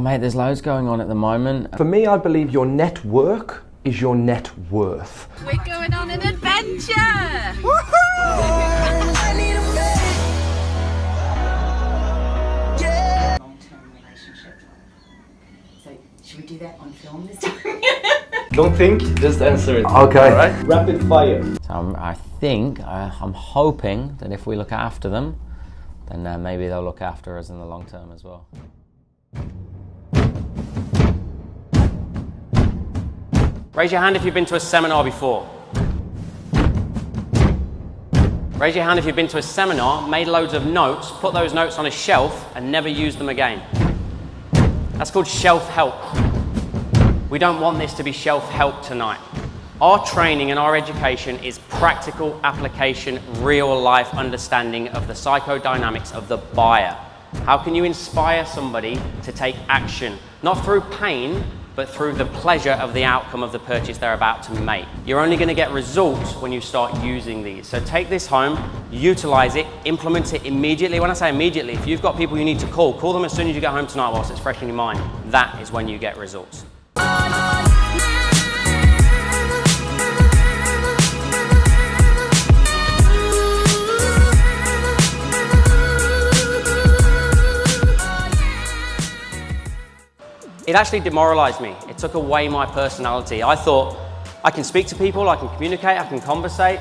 mate, there's loads going on at the moment. For me, I believe your network is your net worth. We're going on an adventure! Long-term relationship. So, should we do that on film this time? Don't think, just answer it. Okay. All right? Rapid fire. So I'm hoping that if we look after them, then maybe they'll look after us in the long term as well. Raise your hand if you've been to a seminar before. Raise your hand if you've been to a seminar, made loads of notes, put those notes on a shelf and never used them again. That's called shelf help. We don't want this to be shelf help tonight. Our training and our education is practical application, real life understanding of the psychodynamics of the buyer. How can you inspire somebody to take action? Not through pain, but through the pleasure of the outcome of the purchase they're about to make. You're only going to get results when you start using these. So take this home, utilize it, implement it immediately. When I say immediately, if you've got people you need to call them as soon as you get home tonight whilst it's fresh in your mind. That is when you get results. It actually demoralized me. It took away my personality. I thought, I can speak to people, I can communicate, I can conversate.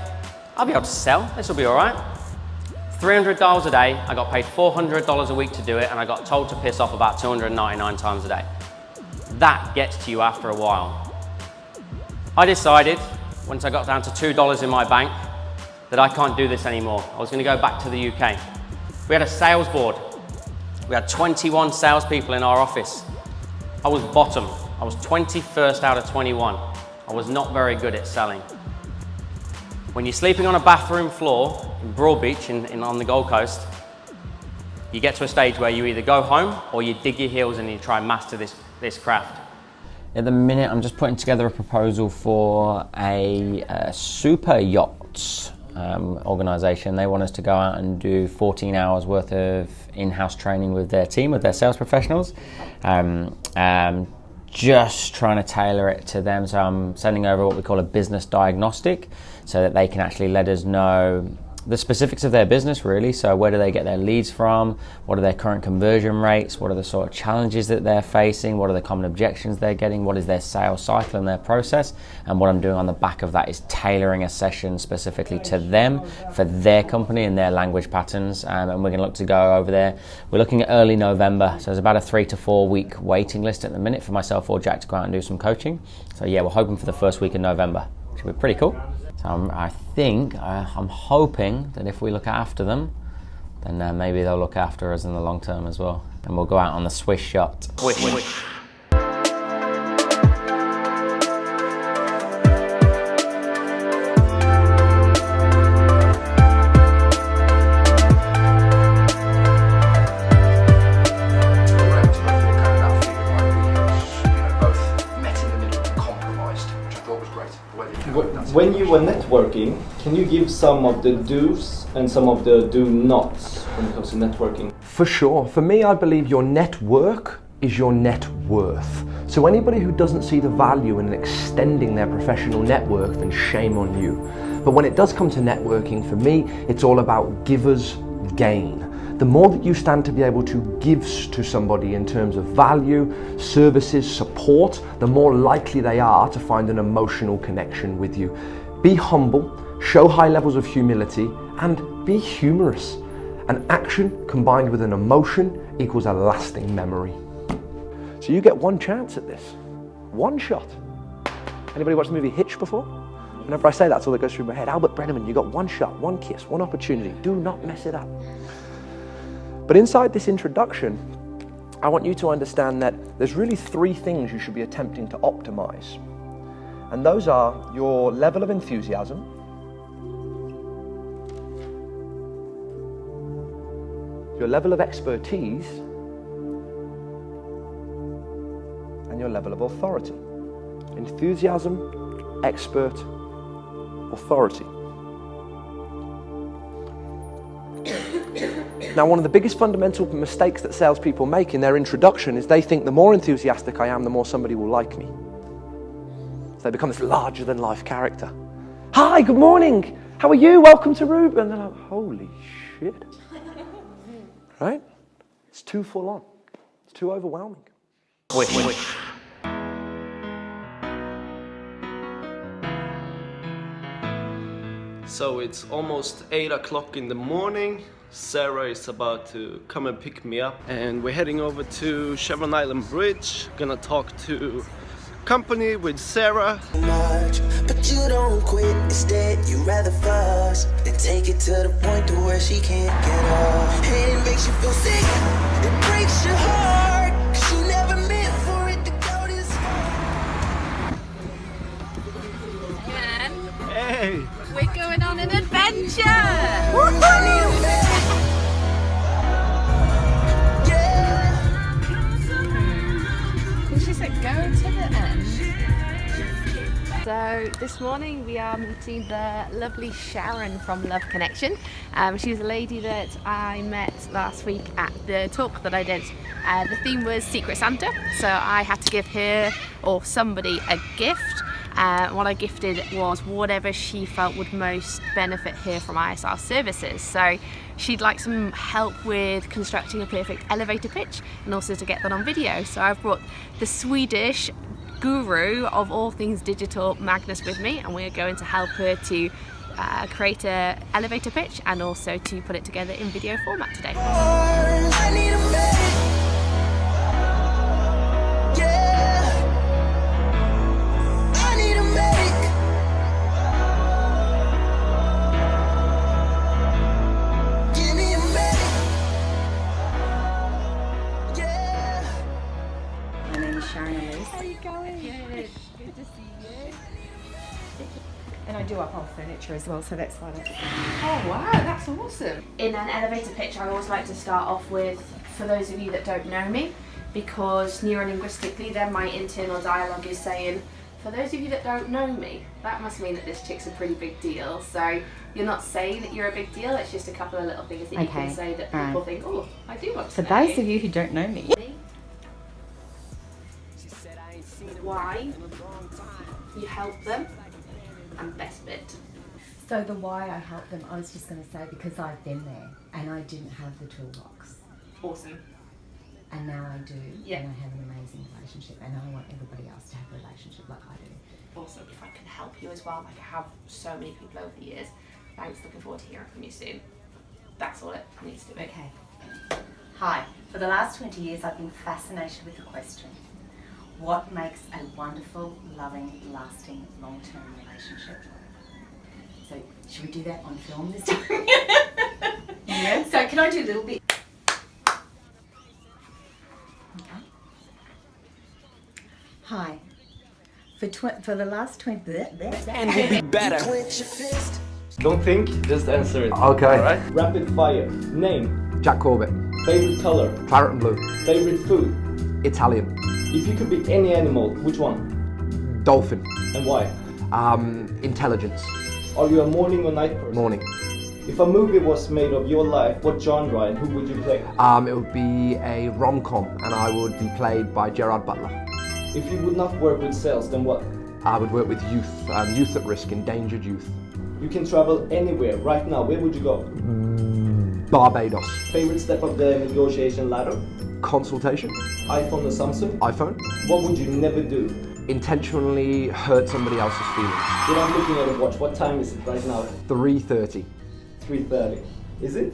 I'll be able to sell, this will be all right. $300 a day, I got paid $400 a week to do it, and I got told to piss off about 299 times a day. That gets to you after a while. I decided, once I got down to $2 in my bank, that I can't do this anymore. I was gonna go back to the UK. We had a sales board. We had 21 salespeople in our office. I was bottom. I was 21st out of 21. I was not very good at selling. When you're sleeping on a bathroom floor in Broadbeach on the Gold Coast, you get to a stage where you either go home or you dig your heels and you try and master this craft. At the minute, I'm just putting together a proposal for a super yachts organisation. They want us to go out and do 14 hours worth of in-house training with their team, with their sales professionals. Just trying to tailor it to them. So I'm sending over what we call a business diagnostic so that they can actually let us know the specifics of their business, really. So where do they get their leads from? What are their current conversion rates? What are the sort of challenges that they're facing? What are the common objections they're getting? What is their sales cycle and their process? And what I'm doing on the back of that is tailoring a session specifically to them for their company and their language patterns. And we're going to look to go over there. We're looking at early November. So there's about a 3 to 4 week waiting list at the minute for myself or Jack to go out and do some coaching. So yeah, we're hoping for the first week in November, which will be pretty cool. So I'm hoping that if we look after them, then maybe they'll look after us in the long term as well. And we'll go out on the Swish yacht. Swish. When you were networking, can you give some of the do's and some of the do nots when it comes to networking? For sure. For me, I believe your network is your net worth. So anybody who doesn't see the value in extending their professional network, then shame on you. But when it does come to networking, for me, it's all about givers gain. The more that you stand to be able to give to somebody in terms of value, services, support, the more likely they are to find an emotional connection with you. Be humble, show high levels of humility, and be humorous. An action combined with an emotion equals a lasting memory. So you get one chance at this, one shot. Anybody watched the movie Hitch before? Whenever I say that, that's all that goes through my head. Albert Brenneman, you got one shot, one kiss, one opportunity. Do not mess it up. But inside this introduction, I want you to understand that there's really 3 things you should be attempting to optimize. And those are your level of enthusiasm, your level of expertise, and your level of authority. Enthusiasm, expert, authority. Now, one of the biggest fundamental mistakes that salespeople make in their introduction is they think the more enthusiastic I am, the more somebody will like me. So they become this larger-than-life character. Hi, good morning. How are you? Welcome to Ruby. And they're like, holy shit. Right? It's too full on. It's too overwhelming. So it's almost 8 o'clock in the morning. Sarah is about to come and pick me up, and we're heading over to Chevron Island Bridge. Gonna talk to company with Sarah. Much, but you don't quit. Instead, you rather fuss and take it to the point to where she can't get up. And it makes you feel sick. It breaks your heart. 'Cause you never meant for it to go this far. Man, Hey! we're going on an adventure. I need a man. She said go to the end. So this morning we are meeting the lovely Sharon from Love Connection. She's a lady that I met last week at the talk that I did. The theme was Secret Santa, so I had to give her or somebody a gift. What I gifted was whatever she felt would most benefit her from ISR services. So she'd like some help with constructing a perfect elevator pitch and also to get that on video. So I've brought the Swedish guru of all things digital, Magnus, with me, and we're going to help her to create an elevator pitch and also to put it together in video format today. I need a man. And I do up our furniture as well, so that's why that's... Oh wow, that's awesome. In an elevator pitch, I always like to start off with, for those of you that don't know me, because neurolinguistically then my internal dialogue is saying, for those of you that don't know me, that must mean that this chick's a pretty big deal. So you're not saying that you're a big deal, it's just a couple of little things that you can say that people think, oh, I do want to know. For those of you who don't know me, why you help them, and best bit. so the why I help them, I was just going to say because I've been there and I didn't have the toolbox. Awesome. And now I do, Yeah. and I have an amazing relationship, and I want everybody else to have a relationship like I do. Awesome. If I can help you as well, like I have so many people over the years, thanks, looking forward to hearing from you soon. That's all it needs to be. Okay. Hi. For the last 20 years, I've been fascinated with the question, what makes a wonderful, loving, lasting, long-term relationship? So should we do that on film this time? Yeah. So can I do a little bit? Okay. Hi. For the last 20... And we'll be better. Clench your fist. Don't think, just answer it. Okay. Alright? Rapid fire. Name. Jack Corbett. Favorite color. Claret and blue. Favorite food. Italian. If you could be any animal, which one? Dolphin. And why? Intelligence. Are you a morning or night person? Morning. If a movie was made of your life, what genre and who would you play? It would be a rom-com, and I would be played by Gerard Butler. If you would not work with sales, then what? I would work with youth, youth at risk, endangered youth. You can travel anywhere right now. Where would you go? Barbados. Favorite step of the negotiation ladder? Consultation. iPhone or Samsung? iPhone. What would you never do? Intentionally hurt somebody else's feelings. Without looking at a watch, what time is it right now? 3:30. 3:30. Is it?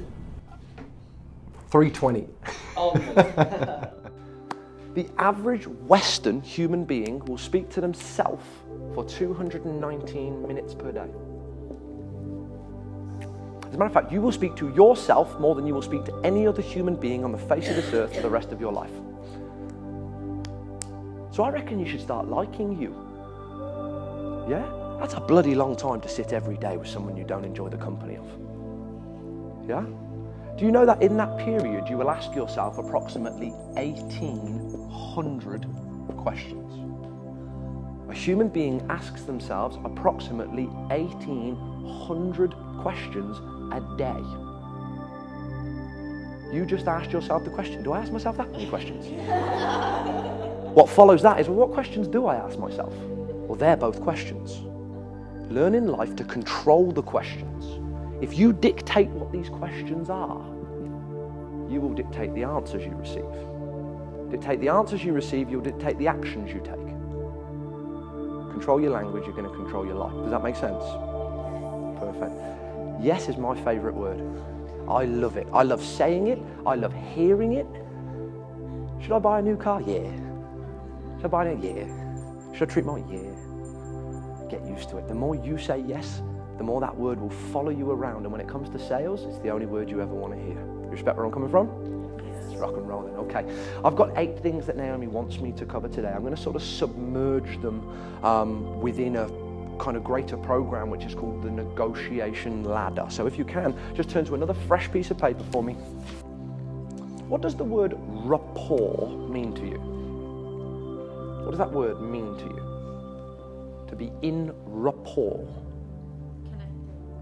3:20. Almost. The average Western human being will speak to themselves for 219 minutes per day. As a matter of fact, you will speak to yourself more than you will speak to any other human being on the face of this earth for the rest of your life. So I reckon you should start liking you. Yeah? That's a bloody long time to sit every day with someone you don't enjoy the company of. Yeah? Do you know that in that period you will ask yourself approximately 1,800 questions? A human being asks themselves approximately 1,800 questions a day. You just asked yourself the question, do I ask myself that many questions? What follows that is, well, what questions do I ask myself? Well, they're both questions. Learn in life to control the questions. If you dictate what these questions are, you will dictate the answers you receive. Dictate the answers you receive, you'll dictate the actions you take. Control your language, you're going to control your life. Does that make sense? Perfect. Yes is my favourite word. I love it. I love saying it. I love hearing it. Should I buy a new car? Yeah. Should I buy a new? Yeah. Should I treat my? Yeah. Get used to it. The more you say yes, the more that word will follow you around. And when it comes to sales, it's the only word you ever want to hear. You respect where I'm coming from? Yes. Rock and roll then. Okay. I've got 8 things that Naomi wants me to cover today. I'm going to sort of submerge them within a kind of greater program which is called the Negotiation Ladder. So if you can, just turn to another fresh piece of paper for me. What does the word rapport mean to you? What does that word mean to you? To be in rapport.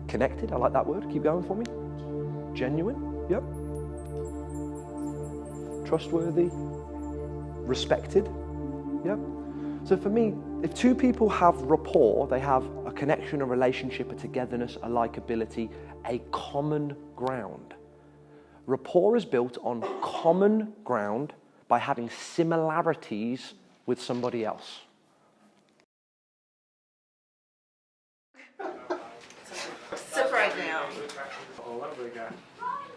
Connected, I like that word. Keep going for me. Genuine, yep. Trustworthy, respected, yep. So for me, if 2 people have rapport, they have a connection, a relationship, a togetherness, a likability, a common ground. Rapport is built on common ground by having similarities with somebody else. Separate now.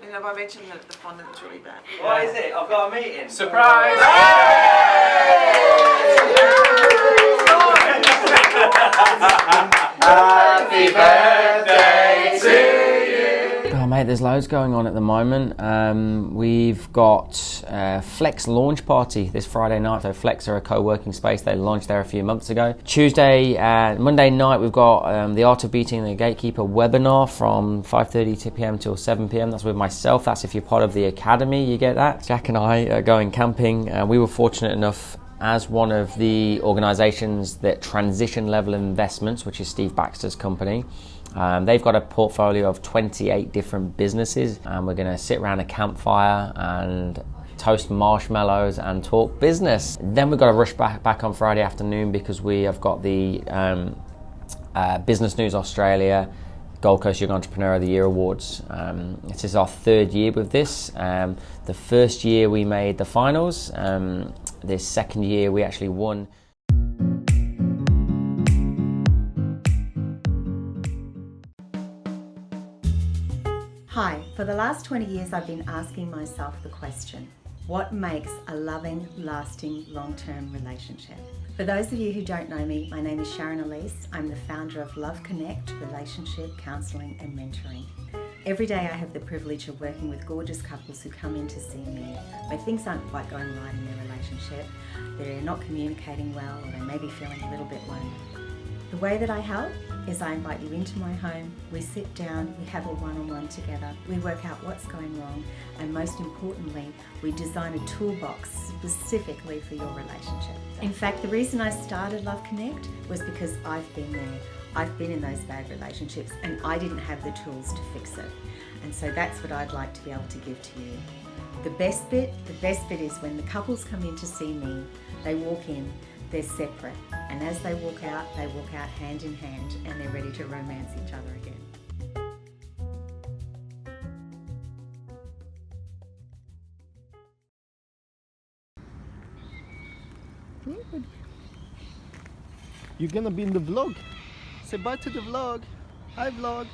And have I mentioned that the fondant's really bad? What is it? I've got a meeting. Surprise! Happy birthday to you! Oh mate, there's loads going on at the moment. We've got Flex launch party this Friday night. So Flex are a co-working space. They launched there a few months ago. Monday night we've got the Art of Beating the Gatekeeper webinar from 5:30 p.m. till 7 p.m. That's with myself. That's if you're part of the academy, you get that. Jack and I are going camping. We were fortunate enough as one of the organizations that Transition Level Investments, which is Steve Baxter's company, they've got a portfolio of 28 different businesses, and we're going to sit around a campfire and toast marshmallows and talk business. Then we've got to rush back on Friday afternoon because we have got the Business News Australia Gold Coast Young Entrepreneur of the Year Awards. This is our 3rd year with this. The first year we made the finals. This second year we actually won. Hi, for the last 20 years I've been asking myself the question, what makes a loving, lasting, long-term relationship? For those of you who don't know me, my name is Sharon Elise. I'm the founder of Love Connect, Relationship Counselling and Mentoring. Every day I have the privilege of working with gorgeous couples who come in to see me where things aren't quite going right in their relationship, they're not communicating well, or they may be feeling a little bit lonely. The way that I help is I invite you into my home, we sit down, we have a one-on-one together, we work out what's going wrong, and most importantly, we design a toolbox specifically for your relationship. In fact, the reason I started Love Connect was because I've been there. I've been in those bad relationships and I didn't have the tools to fix it. And so that's what I'd like to be able to give to you. The best bit is when the couples come in to see me, they walk in, they're separate, and as they walk out hand in hand, and they're ready to romance each other again. You're gonna be in the vlog. Say bye to the vlog. Hi vlog.